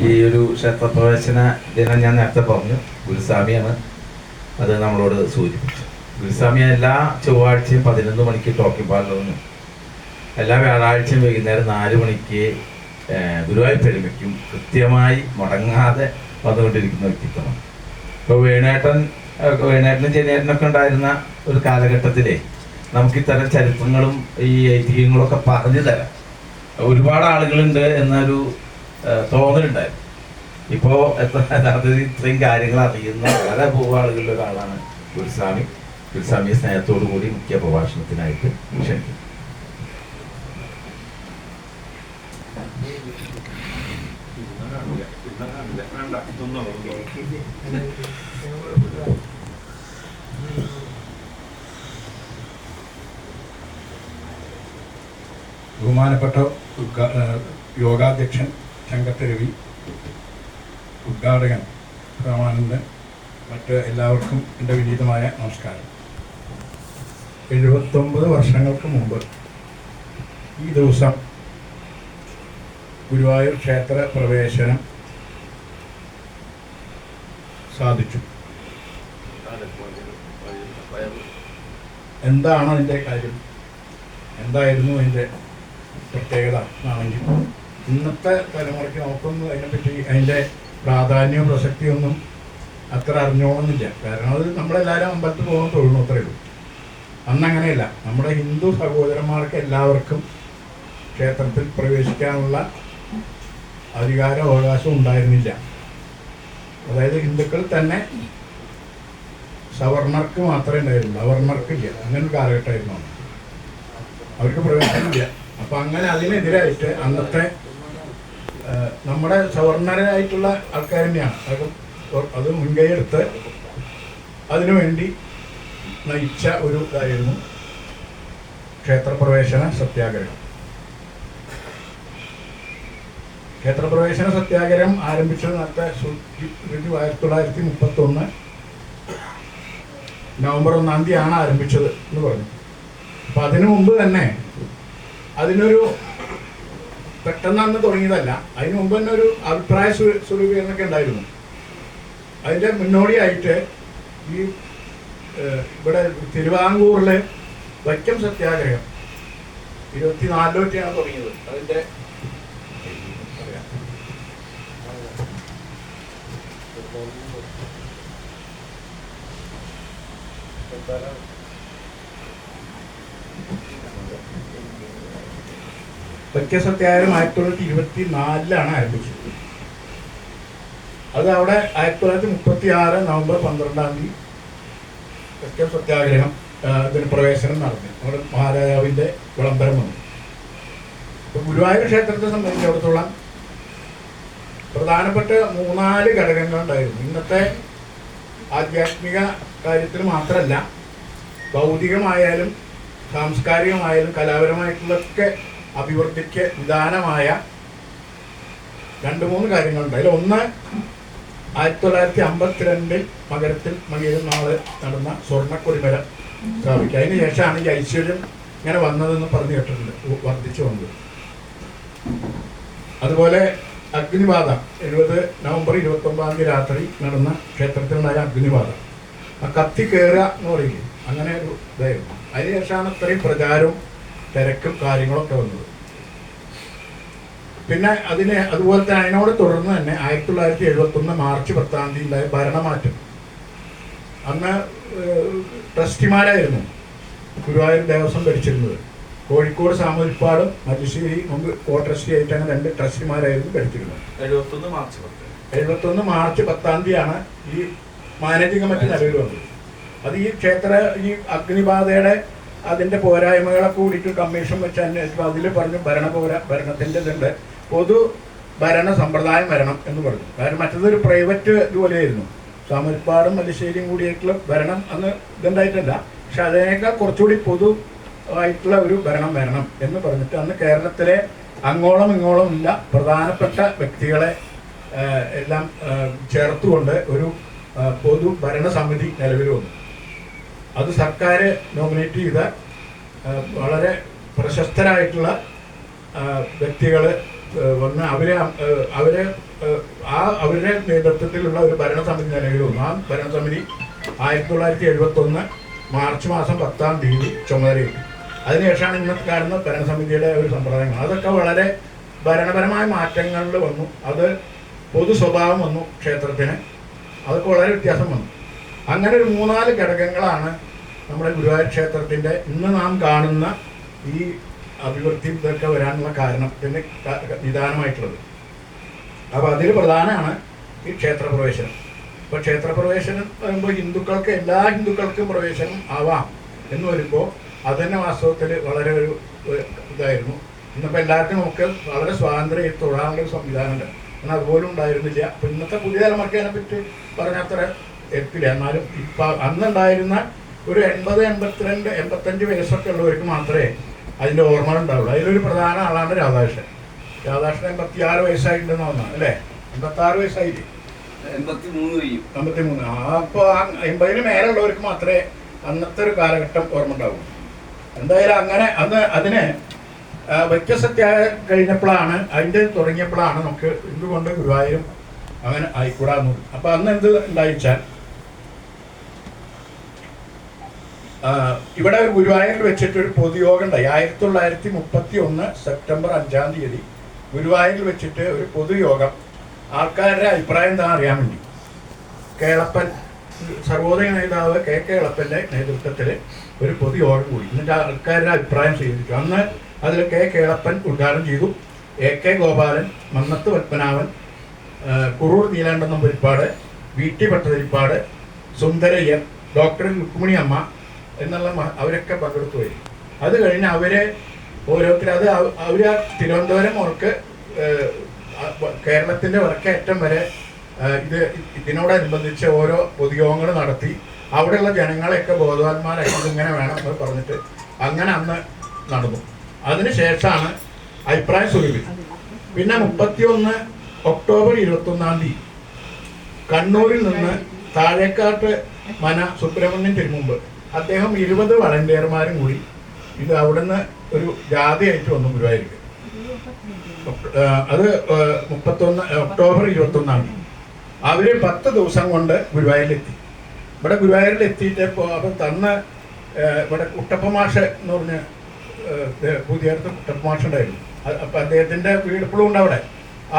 ഈ ഒരു ക്ഷേത്രപ്രവേശന ദിനം ഞാൻ നേരത്തെ പറഞ്ഞു, ഗുരുസ്വാമിയാണ് അത് നമ്മളോട് സൂചിപ്പിച്ചത്. ഗുരുസ്വാമി എല്ലാ ചൊവ്വാഴ്ചയും 11 മണിക്ക് ടോക്കിംഗ് പാർലറിനും എല്ലാ വ്യാഴാഴ്ചയും വൈകുന്നേരം 4 മണിക്ക് ഗുരുവായൂർ പെരുമയ്ക്കും കൃത്യമായി മുടങ്ങാതെ വന്നുകൊണ്ടിരിക്കുന്ന വ്യക്തിത്വമാണ്. ഇപ്പോൾ വേണേട്ടനും ചെന്നേട്ടനൊക്കെ ഉണ്ടായിരുന്ന ഒരു കാലഘട്ടത്തിലെ നമുക്കിത്തരം ചരിത്രങ്ങളും ഈ ഐതിഹ്യങ്ങളൊക്കെ പറഞ്ഞു തരാം ഒരുപാട് ആളുകളുണ്ട് എന്നൊരു തോന്നലുണ്ടായിരുന്നു. ഇപ്പോൾ ഇത്രയും കാര്യങ്ങൾ അറിയുന്ന വളരെ അപൂർവ ആളുകളുടെ ഒരാളാണ് ഗുരുസ്വാമി. ഗുരുസ്വാമിയെ സ്നേഹത്തോടു കൂടി മുഖ്യ പ്രഭാഷണത്തിനായിട്ട് ക്ഷണിക്കും. ബഹുമാനപ്പെട്ട യോഗാധ്യക്ഷൻ ചങ്കത്ത് രവി, ഉദ്ഘാടകൻ രാമാനന്ദൻ, മറ്റ് എല്ലാവർക്കും എൻ്റെ വിനീതമായ നമസ്കാരം. 79 വർഷങ്ങൾക്ക് മുമ്പ് ഈ ദിവസം ഗുരുവായൂർ ക്ഷേത്ര പ്രവേശനം സാധിച്ചു. എന്താണ് അതിൻ്റെ കാര്യം, എന്തായിരുന്നു അതിൻ്റെ പ്രത്യേകത എന്നാണെങ്കിൽ ഇന്നത്തെ തലമുറയ്ക്ക് നമുക്കൊന്നും അതിനെപ്പറ്റി അതിൻ്റെ പ്രാധാന്യവും പ്രസക്തിയൊന്നും അത്ര അറിഞ്ഞോണമെന്നില്ല. കാരണം അത് നമ്മളെല്ലാവരും അമ്പലത്തിൽ പോകാൻ തൊഴുന്നു, അത്രയേ ഉള്ളൂ. അന്നങ്ങനെയല്ല. നമ്മുടെ ഹിന്ദു സഹോദരന്മാർക്ക് എല്ലാവർക്കും ക്ഷേത്രത്തിൽ പ്രവേശിക്കാനുള്ള അധികാര അവകാശം ഉണ്ടായിരുന്നില്ല. അതായത് ഹിന്ദുക്കൾ തന്നെ സവർണർക്ക് മാത്രമേ ഉണ്ടായിരുന്നുള്ളൂ, അവർണർക്കില്ല. അങ്ങനെ ഒരു കാലഘട്ടമായിരുന്നു. അവർക്ക് പ്രവേശനമില്ല. അപ്പം അങ്ങനെ അതിനെതിരായിട്ട് അന്നത്തെ നമ്മുടെ സവർണരായിട്ടുള്ള ആൾക്കാർ തന്നെയാണ് അത് മുൻകൈയെടുത്ത് അതിനുവേണ്ടി നയിച്ച ഒരു ഇതായിരുന്നു ക്ഷേത്രപ്രവേശന സത്യാഗ്രഹം. ക്ഷേത്രപ്രവേശന സത്യാഗ്രഹം ആരംഭിച്ചത് നേരത്തെ 1931 നവംബർ 1-ാം തീയതിയാണ് ആരംഭിച്ചത് എന്ന് പറഞ്ഞു. അപ്പം അതിനു മുമ്പ് തന്നെ അതിനൊരു പെട്ടെന്ന് അന്ന് തുടങ്ങിയതല്ല. അതിനു മുമ്പ് തന്നെ ഒരു അഭിപ്രായ സ്വരൂപീകരണമൊക്കെ ഉണ്ടായിരുന്നു. അതിൻ്റെ മുന്നോടിയായിട്ട് ഈ ഇവിടെ തിരുവാങ്കൂറിലെ വൈക്കം സത്യാഗ്രഹം 24-ാണ് തുടങ്ങിയത്. അതിൻ്റെ വൈക്കം സത്യാഗ്രഹം 1924-ലാണ് ആരംഭിച്ചത്. അത് അവിടെ 1936 നവംബർ 12-ാം തീയതി വൈക്കം സത്യാഗ്രഹം ഇതിന് പ്രവേശനം നടന്നു. നമ്മുടെ മഹാരാജാവിൻ്റെ വിളംബരം വന്നു. ഇപ്പോൾ ഗുരുവായൂർ ക്ഷേത്രത്തെ സംബന്ധിച്ചിടത്തോളം പ്രധാനപ്പെട്ട 3-4 ഘടകങ്ങളുണ്ടായിരുന്നു. ഇന്നത്തെ ആധ്യാത്മിക കാര്യത്തിൽ മാത്രമല്ല, ഭൗതികമായാലും സാംസ്കാരികമായാലും കലാപരമായിട്ടുള്ളൊക്കെ അഭിവൃദ്ധിക്ക് നിദാനമായ 2-3 കാര്യങ്ങളുണ്ട്. അതിൽ ഒന്ന് 1952 മകരത്തിൽ മകരം നാള് നടന്ന സ്വർണ്ണക്കൊടിമരം സ്ഥാപിക്കുക. അതിന് ശേഷമാണ് ഈ ഐശ്വര്യം ഇങ്ങനെ വന്നതെന്ന് പറഞ്ഞു കേട്ടിട്ടുണ്ട്, വർദ്ധിച്ചു വന്നത്. അതുപോലെ അഗ്നിബാധ 70 നവംബർ 29-ാം തീയതി രാത്രി നടന്ന ക്ഷേത്രത്തിലുണ്ടായ അഗ്നിബാധ, ആ കത്തി കയറുക എന്ന് പറയില്ലേ, അങ്ങനെ ഒരു ഇതായിരുന്നു. അതിനുശേഷമാണ് ഇത്രയും പ്രചാരവും തിരക്കും കാര്യങ്ങളൊക്കെ വന്നത്. പിന്നെ അതുപോലെ തന്നെ അതിനോട് തുടർന്ന് തന്നെ 1971 മാർച്ച് 10-ാം തീയതി ഉണ്ടായ ഭരണമാറ്റം. അന്ന് ട്രസ്റ്റിമാരായിരുന്നു ഗുരുവായൂർ ദേവസ്വം ഭരിച്ചിരുന്നത്. കോഴിക്കോട് സാമൂതിരിപ്പാടും മല്ലിശ്ശേരി മുമ്പ് കോ ട്രസ്റ്റി ആയിട്ട് അങ്ങനെ 2 ട്രസ്റ്റിമാരായിരുന്നു ഭരിച്ചിരുന്നത്. 71 മാർച്ച് 10-ാം തീയതിയാണ് ഈ മാനേജിംഗ് കമ്മിറ്റി നിലവിൽ വന്നത്. അത് ഈ അഗ്നിബാധയുടെ അതിൻ്റെ പോരായ്മകളെ കൂടിയിട്ട് കമ്മീഷൻ വെച്ച് അന്വേഷിച്ചു. അതിൽ പറഞ്ഞു ഭരണത്തിൻ്റെ ഇതുണ്ട്, പൊതു ഭരണ സമ്പ്രദായം വരണം എന്ന് പറഞ്ഞു. കാരണം മറ്റതൊരു പ്രൈവറ്റ് ഇതുപോലെയായിരുന്നു. സാമൂതിരിപ്പാടും മല്ലിശ്ശേരിയും കൂടിയായിട്ടുള്ള ഭരണം അന്ന് ഇതുണ്ടായിട്ടല്ല, പക്ഷെ അതിനേക്കാൾ കുറച്ചുകൂടി പൊതുവായിട്ടുള്ള ഒരു ഭരണം വരണം എന്ന് പറഞ്ഞിട്ട് അന്ന് കേരളത്തിലെ അങ്ങോളം ഇങ്ങോളം ഇല്ല പ്രധാനപ്പെട്ട വ്യക്തികളെ എല്ലാം ചേർത്തുകൊണ്ട് ഒരു പൊതു ഭരണസമിതി നിലവിൽ വന്നു. അത് സർക്കാർ നോമിനേറ്റ് ചെയ്ത വളരെ പ്രശസ്തരായിട്ടുള്ള വ്യക്തികൾ വന്ന് അവരുടെ നേതൃത്വത്തിലുള്ള ഒരു ഭരണസമിതി നിലവിൽ വന്നു. ആ ഭരണസമിതി 1971 മാർച്ച് മാസം 10-ാം തീയതി ചുമതലയേറ്റു. അതിനുശേഷമാണ് ഇന്നത്തെ കാണുന്ന ഭരണസമിതിയുടെ ഒരു സമ്പ്രദായങ്ങൾ. അതൊക്കെ വളരെ ഭരണപരമായ മാറ്റങ്ങളിൽ വന്നു. അത് പൊതു സ്വഭാവം വന്നു ക്ഷേത്രത്തിന്. അതൊക്കെ വളരെ വ്യത്യാസം വന്നു. അങ്ങനെ ഒരു 3-4 ഘടകങ്ങളാണ് നമ്മുടെ ഗുരുവായൂർ ക്ഷേത്രത്തിൻ്റെ ഇന്ന് നാം കാണുന്ന ഈ അഭിവൃദ്ധി ഇതൊക്കെ വരാനുള്ള കാരണത്തിന് നിദാനമായിട്ടുള്ളത്. അപ്പോൾ അതിൽ പ്രധാനമാണ് ഈ ക്ഷേത്രപ്രവേശനം. ഇപ്പോൾ ക്ഷേത്രപ്രവേശനം വരുമ്പോൾ എല്ലാ ഹിന്ദുക്കൾക്കും പ്രവേശനം ആവാം എന്ന് വരുമ്പോൾ അതുതന്നെ വാസ്തവത്തിൽ വളരെ ഒരു ഇതായിരുന്നു. ഇന്നിപ്പോൾ എല്ലാവർക്കും നമുക്ക് വളരെ സ്വാതന്ത്ര്യം തൊഴാനുള്ള ഒരു സംവിധാനമുണ്ട്. എന്നാൽ അതുപോലും ഉണ്ടായിരുന്നില്ല. അപ്പോൾ ഇന്നത്തെ പുതിയ തലമുറയ്ക്ക് അതിനെപ്പറ്റി പറഞ്ഞത്ര എത്തില്ല. എന്നാലും ഇപ്പം അന്നുണ്ടായിരുന്ന ഒരു 80, 82, 85 വയസ്സൊക്കെ ഉള്ളവർക്ക് മാത്രമേ അതിൻ്റെ ഓർമ്മ ഉണ്ടാവുള്ളൂ. അതിലൊരു പ്രധാന ആളാണ് രാധാകൃഷ്ണൻ. 86 വയസ്സായിട്ടുണ്ടെന്ന് തോന്നുന്നു അല്ലേ? 86 വയസ്സായില്ലേ? 83. അപ്പോൾ 80-ന് മേലുള്ളവർക്ക് മാത്രമേ അന്നത്തെ ഒരു കാലഘട്ടം ഓർമ്മ ഉണ്ടാവുള്ളൂ. എന്തായാലും അങ്ങനെ അതിന് വ്യത്യസ്തത്യായ കഴിഞ്ഞപ്പോഴാണ് അതിൻ്റെ തുടങ്ങിയപ്പോഴാണ് നമുക്ക് എന്തുകൊണ്ട് ഗുരുവായൂരും അങ്ങനെ ആയിക്കൂടാന്ന്. അപ്പോൾ അന്ന് എന്ത് ഉണ്ടായിച്ചാൽ ഇവിടെ ഒരു ഗുരുവായൂരിൽ വെച്ചിട്ടൊരു പൊതുയോഗം ഉണ്ടായി. 1931 സെപ്റ്റംബർ 5-ാം തീയതി ഗുരുവായൂരിൽ വെച്ചിട്ട് ഒരു പൊതുയോഗം ആൾക്കാരുടെ അഭിപ്രായം എന്താ അറിയാൻ വേണ്ടി കേളപ്പൻ സർവോദയ നേതാവ് കെ കേളപ്പൻ്റെ നേതൃത്വത്തിൽ ഒരു പൊതുയോഗം കൂടി. എന്നിട്ട് ആൾക്കാരുടെ അഭിപ്രായം സ്വീകരിച്ചു. അന്ന് അതിൽ കെ കേളപ്പൻ ഉദ്ഘാടനം ചെയ്തു. AK Gopalan, Mannath Padmanabhan, Kurur Neelandan Namboothiripad, VT Bhattathiripad, Sundarayyar, doctor Rukmini Amma എന്നുള്ള അവരൊക്കെ പങ്കെടുത്തു പോയി. അത് കഴിഞ്ഞ് അവരെ ഓരോരുത്തർ അവർ തിരുവനന്തപുരം മുതൽക്ക് കേരളത്തിൻ്റെ വടക്കേറ്റം വരെ ഇതിനോടനുബന്ധിച്ച് ഓരോ പൊതുയോഗങ്ങൾ നടത്തി അവിടെയുള്ള ജനങ്ങളെയൊക്കെ ബോധവാന്മാരായി ഇതിങ്ങനെ വേണം എന്ന് പറഞ്ഞിട്ട് അങ്ങനെ അന്ന് നടന്നു. അതിനുശേഷമാണ് അഭിപ്രായം സ്വരൂപിച്ചത്. പിന്നെ 31 ഒക്ടോബർ 21-ാം തീയതി കണ്ണൂരിൽ നിന്ന് താഴേക്കാട്ട് മന സുബ്രഹ്മണ്യൻ തിരുമുമ്പ് അദ്ദേഹം 20 വളണ്ടിയർമാരും കൂടി ഇത് അവിടുന്ന് ഒരു ജാഥയായിട്ട് വന്നു ഗുരുവായൂർക്ക്. അത് 31 ഒക്ടോബർ 21-ാം തീയതി അവർ 10 ദിവസം കൊണ്ട് ഗുരുവായൂരിലെത്തി. ഇവിടെ ഗുരുവായൂരിലെത്തിയിട്ട് അപ്പം തന്ന് ഇവിടെ കുട്ടപ്പമാഷ് എന്ന് പറഞ്ഞ പുതിയടുത്ത് കുട്ടപ്പമാഷ് ഉണ്ടായിരുന്നു. അപ്പം അദ്ദേഹത്തിൻ്റെ വീട് ഇപ്പോഴും ഉണ്ട്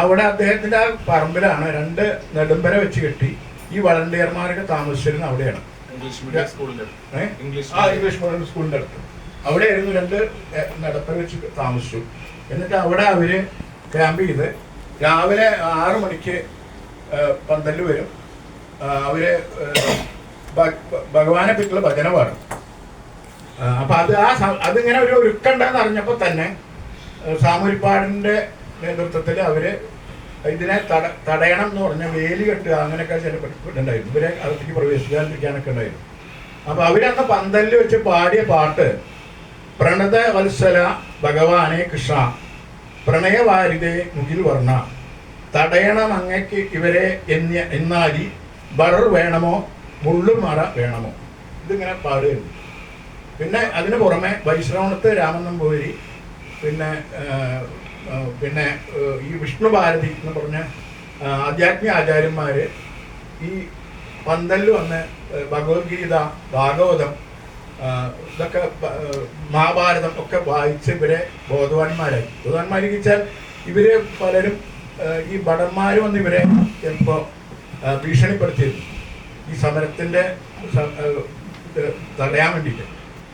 അവിടെ അദ്ദേഹത്തിൻ്റെ ആ പറമ്പിലാണ് 2 നെടുമ്പര വെച്ച് കെട്ടി ഈ വളണ്ടിയർമാരൊക്കെ താമസിച്ചിരുന്നത് അവിടെയാണ്. ഇംഗ്ലീഷ് മീഡിയം സ്കൂളിൻ്റെ അടുത്ത് അവിടെയായിരുന്നു 2 നെടുമ്പര വെച്ച് താമസിച്ചു. എന്നിട്ട് അവിടെ അവർ ക്യാമ്പ് ചെയ്ത് രാവിലെ 6 മണിക്ക് പന്തല് വരും. അവർ ഭഗവാനെ പറ്റിയുള്ള ഭജന പാടും. അപ്പം അതിങ്ങനെ ഒരു ഒരുക്കണ്ടെന്ന് അറിഞ്ഞപ്പോൾ തന്നെ സാമൂരിപ്പാടിൻ്റെ നേതൃത്വത്തിൽ അവർ ഇതിനെ തടയണം എന്ന് പറഞ്ഞ വേലി കെട്ടുക അങ്ങനെയൊക്കെ ചില ഉണ്ടായിരുന്നു. ഇവരെ അകത്തേക്ക് പ്രവേശിക്കാതിരിക്കാനൊക്കെ ഉണ്ടായിരുന്നു. അപ്പോൾ അവരന്ന് പന്തലിൽ വെച്ച് പാടിയ പാട്ട് പ്രണത വത്സല ഭഗവാനെ കൃഷ്ണ പ്രണയവാരിതേ മുകിൽ വർണ്ണ തടയണം അങ്ങയ്ക്ക് ഇവരെ എന്നാലി ബറർ വേണമോ മുള്ളുമറ വേണമോ ഇതിങ്ങനെ പാടുകയായിരുന്നു. പിന്നെ അതിന് പുറമെ വൈശ്രവണത്ത് രാമൻ നമ്പൂതിരി പിന്നെ ഈ വിഷ്ണു ഭാരതി എന്ന് പറഞ്ഞ ആധ്യാത്മിക ആചാര്യന്മാർ ഈ പന്തലിൽ വന്ന് ഭഗവത്ഗീത, ഭാഗവതം, ഇതൊക്കെ മഹാഭാരതം ഒക്കെ വായിച്ച് ഇവരെ ബോധവാന്മാരാക്കി വെച്ചാൽ ഇവര് പലരും ഈ ഭടന്മാർ വന്ന് ഇവരെ ചിലപ്പോൾ ഭീഷണിപ്പെടുത്തിയിരുന്നു ഈ സമരത്തിൻ്റെ തടയാൻ വേണ്ടിയിട്ട്.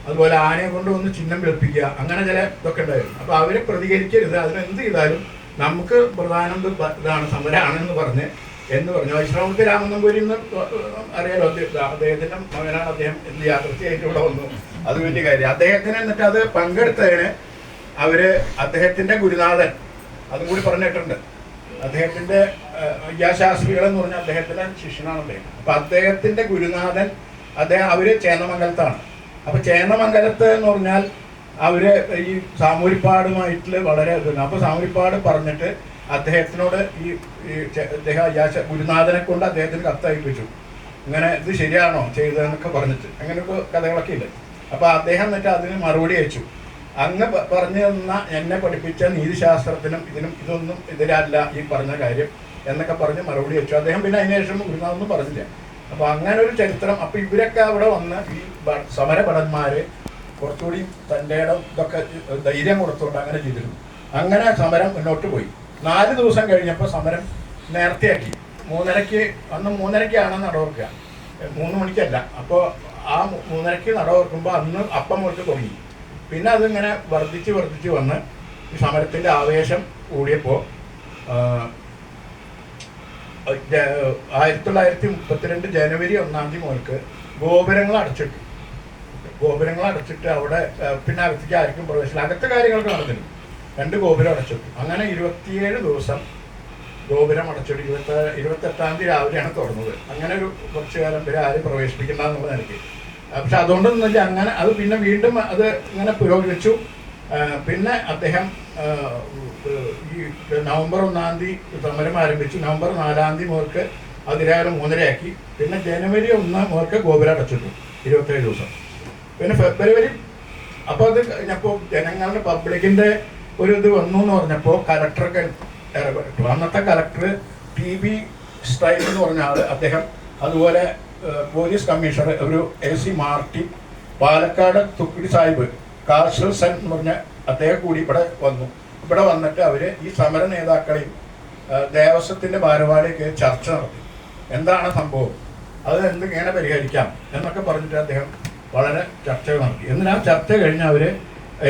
അതുപോലെ ആനയെ കൊണ്ട് ഒന്ന് ചിഹ്നം വെളുപ്പിക്കുക അങ്ങനെ ചില ഇതൊക്കെ ഉണ്ടായിരുന്നു. അപ്പോൾ അവരെ പ്രതികരിക്കരുത്, അതിനെന്ത് ചെയ്താലും നമുക്ക് പ്രധാനം ഇതാണ് സമരമാണെന്ന് പറഞ്ഞു വൈശ്രവണത്തെ രാമൻ നമ്പൂരി എന്ന് അറിയാലോ, അദ്ദേഹത്തിൻ്റെ മകനാണ്. അദ്ദേഹം എന്ത് യാത്രയായിട്ട് ഇവിടെ വന്നു. അത് വലിയ കാര്യം. അദ്ദേഹത്തിന് എന്നിട്ട് അത് പങ്കെടുത്തതിന് അദ്ദേഹത്തിൻ്റെ ഗുരുനാഥൻ അതും കൂടി പറഞ്ഞിട്ടുണ്ട്. അദ്ദേഹത്തിൻ്റെ വിദ്യാശാസ്ത്രികൾ എന്ന് പറഞ്ഞാൽ അദ്ദേഹത്തിൻ്റെ ശിഷ്യനാണ് അദ്ദേഹം. അപ്പം അദ്ദേഹത്തിൻ്റെ ഗുരുനാഥൻ അവർ ചേന്നമംഗലത്താണ്. അപ്പോൾ ചേന്നമംഗലത്ത് എന്ന് പറഞ്ഞാൽ അവർ ഈ സാമൂരിപ്പാടുമായിട്ട് വളരെ ഇതാണ്. അപ്പോൾ സാമൂരിപ്പാട് പറഞ്ഞിട്ട് അദ്ദേഹത്തിനോട് ഗുരുനാഥനെ കൊണ്ട് അദ്ദേഹത്തിന് കത്തയപ്പിച്ചു, ഇങ്ങനെ ഇത് ശരിയാണോ ചെയ്തതെന്നൊക്കെ പറഞ്ഞിട്ട് അങ്ങനെയൊക്കെ കഥകളൊക്കെ ഇല്ല. അപ്പോൾ അദ്ദേഹം എന്നിട്ട് അതിന് മറുപടി അയച്ചു. അങ്ങ് പറഞ്ഞു തന്ന എന്നെ പഠിപ്പിച്ച നീതിശാസ്ത്രത്തിനും ഇതൊന്നും എതിരല്ല ഈ പറഞ്ഞ കാര്യം എന്നൊക്കെ പറഞ്ഞ് മറുപടി വെച്ചു. അദ്ദേഹം പിന്നെ അതിനുശേഷം ഗുരുനാഥൊന്നും പറഞ്ഞില്ല. അപ്പൊ അങ്ങനെ ഒരു ചരിത്രം. അപ്പൊ ഇവരൊക്കെ അവിടെ വന്ന് ഈ സമരഭടന്മാര് കുറച്ചുകൂടി തൻ്റെ ഇതൊക്കെ ധൈര്യം കൊടുത്തുകൊണ്ട് അങ്ങനെ ചെയ്തിരുന്നു. അങ്ങനെ സമരം മുന്നോട്ട് പോയി. 4 ദിവസം കഴിഞ്ഞപ്പോൾ സമരം നേരത്തെയാക്കി. 3:30 അന്ന് 3:30 നട ഓർക്കുക, 3 മണിക്കല്ല. അപ്പോൾ ആ 3:30 നട ഓർക്കുമ്പോൾ അന്ന് അപ്പം മുതൽ തുടങ്ങി. പിന്നെ അതിങ്ങനെ വർദ്ധിച്ച് വന്ന് ഈ സമരത്തിൻ്റെ ആവേശം കൂടിയപ്പോൾ 1932 ജനുവരി 1 മുതൽക്ക് ഗോപുരങ്ങൾ അടച്ചിട്ട് അവിടെ പിന്നെ അകത്തേക്ക് ആർക്കും പ്രവേശനം, അകത്തെ കാര്യങ്ങളൊക്കെ നടന്നിരുന്നു. 2 ഗോപുരം അടച്ചിട്ടു. അങ്ങനെ 27 ദിവസം ഗോപുരം അടച്ചിട്ട് 28-ാം തീയതി രാവിലെയാണ് തുറന്നത്. അങ്ങനെ ഒരു കുറച്ചു കാലം വരെ ആരും പ്രവേശിപ്പിക്കണ്ട എന്നുള്ള നിലയ്ക്ക്. പക്ഷെ അതുകൊണ്ടൊന്നുമില്ല, അങ്ങനെ അത് പിന്നെ വീണ്ടും അത് ഇങ്ങനെ പുരോഗമിച്ചു. പിന്നെ അദ്ദേഹം ഈ നവംബർ 1 തീയതി സമരം ആരംഭിച്ചു. നവംബർ 4 മുതൽക്ക് അതിരാവിലെ 3:30 പിന്നെ ജനുവരി 1 മുതൽക്ക് ഗോപുരം അടച്ചിട്ടു 27 ദിവസം. പിന്നെ ഫെബ്രുവരി അപ്പോൾ അത് കഴിഞ്ഞപ്പോൾ ജനങ്ങളുടെ പബ്ലിക്കിൻ്റെ ഒരു ഇത് വന്നു എന്ന് പറഞ്ഞപ്പോൾ കലക്ടർക്ക് ഇടപെട്ടു. അന്നത്തെ കലക്ടർ TB സ്റ്റൈൽ എന്ന് പറഞ്ഞ ആൾ, അദ്ദേഹം അതുപോലെ പോലീസ് കമ്മീഷണർ ഒരു AC മാർട്ടി, പാലക്കാട് തുക്കിടി സാഹിബ്, കാർഷൽ സെൻ എന്ന് പറഞ്ഞ അദ്ദേഹം കൂടി ഇവിടെ വന്നിട്ട് അവർ ഈ സമര നേതാക്കളെയും ദേവസ്വത്തിൻ്റെ ഭാരവാഹിയൊക്കെ ചർച്ച നടത്തി. എന്താണ് സംഭവം, അത് എങ്ങനെ പരിഹരിക്കാം എന്നൊക്കെ പറഞ്ഞിട്ട് അദ്ദേഹം വളരെ ചർച്ചകൾ നടത്തി. എന്നിട്ട് ആ ചർച്ച കഴിഞ്ഞ് അവർ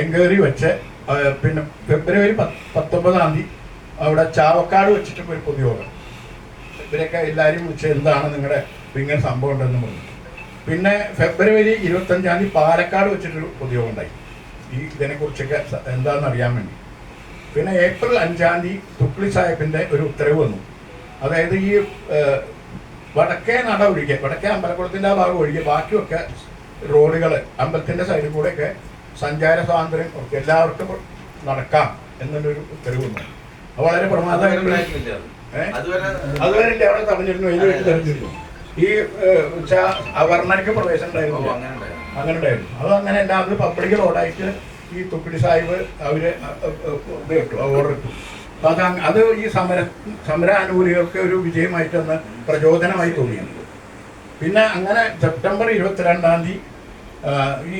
എൻക്വയറി വെച്ച് പിന്നെ ഫെബ്രുവരി 19 തീയതി അവിടെ ചാവക്കാട് വെച്ചിട്ട് ഒരു പൊതുയോഗം. ഇവരൊക്കെ എല്ലാവരും വിളിച്ച് എന്താണ് നിങ്ങളുടെ ഇങ്ങനെ സംഭവം ഉണ്ടെന്ന് പറഞ്ഞു. പിന്നെ ഫെബ്രുവരി 25 തീയതി പാലക്കാട് വെച്ചിട്ടൊരു പൊതുയോഗം ഉണ്ടായി ഈ ഇതിനെക്കുറിച്ചൊക്കെ എന്താണെന്ന് അറിയാൻ വേണ്ടി. പിന്നെ ഏപ്രിൽ 5 തീയതി തുക്ലി സാഹിബിൻ്റെ ഒരു ഉത്തരവ് വന്നു. അതായത് ഈ വടക്കേ നട ഒഴികെ, വടക്കേ അമ്പലക്കുളത്തിൻ്റെ ആ ഭാഗം ഒഴികെ ബാക്കിയൊക്കെ റോഡുകൾ അമ്പലത്തിൻ്റെ സൈഡിൽ കൂടെയൊക്കെ സഞ്ചാര സ്വാതന്ത്ര്യം എല്ലാവർക്കും നടക്കാം എന്നുള്ളൊരു ഉത്തരവ് വന്നു. അത് വളരെ പ്രമാദമായിട്ടുള്ള അതുവരെ ഇല്ല, അവിടെ തടഞ്ഞിരുന്നു, അതിൽ വെച്ച് തടഞ്ഞിരുന്നു. ഈ അവർണർക്ക് പ്രവേശനം ഉണ്ടായിരുന്നു, അങ്ങനെ ഉണ്ടായിരുന്നു. അത് അങ്ങനെ അല്ല, അത് പബ്ലിക് റോഡായിട്ട് ഈ തുക്കിടി സാഹിബ് അവര് ഇത് ഇട്ടു, ഓർഡർ ഇട്ടു. അപ്പൊ അത് ഈ സമരാനുകൂലികൾക്ക് ഒരു വിജയമായിട്ടൊന്ന് പ്രചോദനമായി തോന്നിയാണ്. പിന്നെ അങ്ങനെ സെപ്റ്റംബർ 22 തീയതി ഈ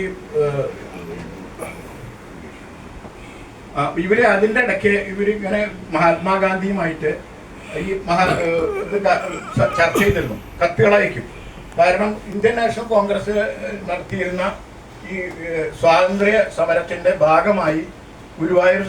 ഇവര് അതിൻ്റെ ഇടയ്ക്ക് ഇവരിങ്ങനെ മഹാത്മാഗാന്ധിയുമായിട്ട് ഈ ചർച്ച ചെയ്തിരുന്നു, കത്തുകളയക്കും. കാരണം ഇന്ത്യൻ നാഷണൽ കോൺഗ്രസ് നടത്തിയിരുന്ന ഈ സ്വാതന്ത്ര്യ സമരത്തിന്റെ ഭാഗമായി ഗുരുവായൂർ